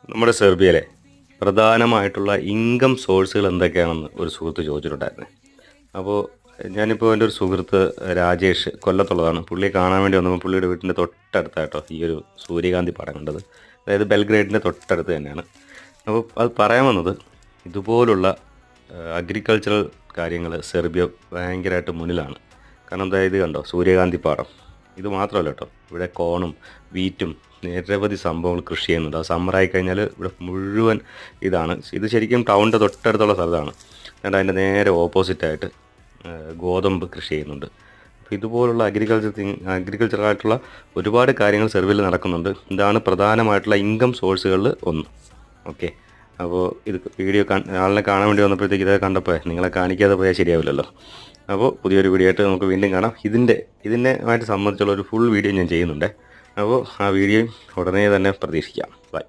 നമ്മുടെ സെർബിയയിലെ പ്രധാനമായിട്ടുള്ള ഇൻകം സോഴ്സുകൾ എന്തൊക്കെയാണെന്ന് ഒരു സുഹൃത്ത് ചോദിച്ചിട്ടുണ്ടായിരുന്നു. അപ്പോൾ ഞാനിപ്പോൾ എൻ്റെ ഒരു സുഹൃത്ത് രാജേഷ് കൊല്ലത്തുള്ളതാണ്. പുള്ളിയെ കാണാൻ വേണ്ടി വന്നപ്പോൾ പുള്ളിയുടെ വീട്ടിൻ്റെ തൊട്ടടുത്തായിട്ടോ ഈ ഒരു സൂര്യകാന്തി പാടം കണ്ടത്. അതായത് ബെൽഗ്രേഡിൻ്റെ തൊട്ടടുത്ത് തന്നെയാണ്. അപ്പോൾ അത് പറയാൻ വന്നത്, ഇതുപോലുള്ള അഗ്രികൾച്ചറൽ കാര്യങ്ങൾ സെർബിയ ഭയങ്കരമായിട്ട് മുന്നിലാണ്. കാരണം എന്താ, ഇത് കണ്ടോ സൂര്യകാന്തി പാടം. ഇത് മാത്രമല്ല കേട്ടോ, ഇവിടെ കോണും വീറ്റും നിരവധി സംഭവങ്ങൾ കൃഷി ചെയ്യുന്നുണ്ട്. അത് സമ്മറായി കഴിഞ്ഞാൽ ഇവിടെ മുഴുവൻ ഇതാണ്. ഇത് ശരിക്കും ടൗണിൻ്റെ തൊട്ടടുത്തുള്ള സ്ഥലമാണ്. എന്നിട്ട് അതിൻ്റെ നേരെ ഓപ്പോസിറ്റായിട്ട് ഗോതമ്പ് കൃഷി ചെയ്യുന്നുണ്ട്. അപ്പോൾ ഇതുപോലുള്ള അഗ്രികൾച്ചറായിട്ടുള്ള ഒരുപാട് കാര്യങ്ങൾ സെർബിയയിൽ നടക്കുന്നുണ്ട്. ഇതാണ് പ്രധാനമായിട്ടുള്ള ഇൻകം സോഴ്സുകളിൽ ഒന്ന്. ഓക്കെ, അപ്പോൾ ഇത് വീഡിയോ ആളിനെ കാണാൻ വേണ്ടി വന്നപ്പോഴത്തേക്ക് ഇതൊക്കെ കണ്ടപ്പോൾ നിങ്ങളെ കാണിക്കാതെ പോയാൽ ശരിയാവില്ലല്ലോ. അപ്പോൾ പുതിയൊരു വീഡിയോ ആയിട്ട് നമുക്ക് വീണ്ടും കാണാം. ഇതിനെമായിട്ട് സംബന്ധിച്ചുള്ള ഒരു ഫുൾ വീഡിയോ ഞാൻ ചെയ്യുന്നുണ്ട്. അപ്പോൾ ആ വീഡിയോ ഉടനെ തന്നെ പ്രതീക്ഷിക്കാം. ബൈ.